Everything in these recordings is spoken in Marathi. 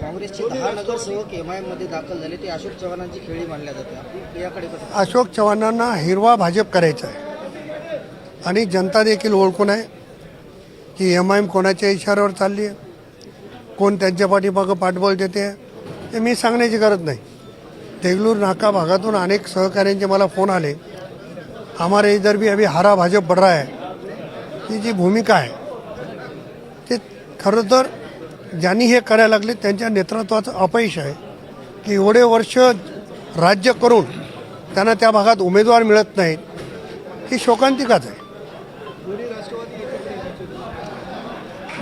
काँग्रेसचे 10 नगरसेवक एमआयएम मध्ये दाखल झाले, ते अशोक चव्हाणांची खेळी मानल्या जाते, याकडे कसं? अशोक चव्हाणांना हिरवा भाजप करायचा आहे आणि जनता देखील ओळखून आहे की एमआयएम कोणाच्या इशाऱ्यावर चालली आहे, कोण त्यांच्या पाठीमागं पाठबळ देते हे मी सांगण्याची गरज नाही. देगलूर नाका भागातून अनेक सहकाऱ्यांचे मला फोन आले, हमारे इधर भी अभी हरा भाजप बढ़ रहा है. ही जी भूमिका आहे ते खरं तर ज्यांनी हे करायला लागले त्यांच्या नेतृत्वाचं अपयश आहे की एवढे वर्ष राज्य करून त्यांना त्या भागात उमेदवार मिळत नाहीत, ही शोकांतिकाच आहे.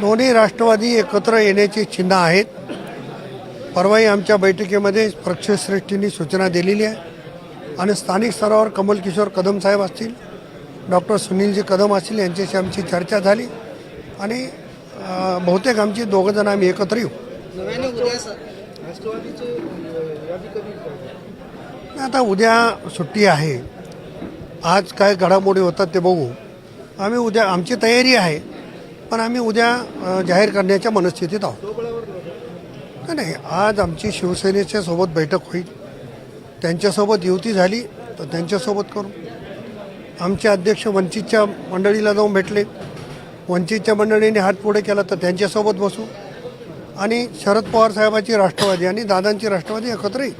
दोन्ही राष्ट्रवादी एकत्र येण्याची चिन्ह आहेत. परवाही आमच्या बैठकीमध्ये पक्षश्रेष्ठींनी सूचना दिलेली आहे आणि स्थानिक स्तरावर कमलकिशोर कदम साहेब असतील, डॉक्टर सुनीलजी कदम असतील, यांच्याशी आमची चर्चा झाली आणि बहुतेक आमची दोघं जण आम्ही एकत्र येऊ. नव्याने उद्या राष्ट्रवादीचे यादी कधी? आता उद्या सुट्टी आहे, आज काय घडामोडी होतात ते बघू. आम्ही उद्या आमची तयारी आहे, पण आम्ही उद्या जाहीर करण्याच्या मनस्थितीत आहोत. नाही, आज आमची शिवसेनेच्या सोबत बैठक होईल, त्यांच्यासोबत युती झाली तर त्यांच्यासोबत करू. आमचे अध्यक्ष वंचितच्या मंडळीला जाऊन भेटले, वंचितच्या मंडळीने हात पुढे केला तर त्यांच्यासोबत बसू आणि शरद पवार साहेबांची राष्ट्रवादी आणि दादांची राष्ट्रवादी एकत्र येईल.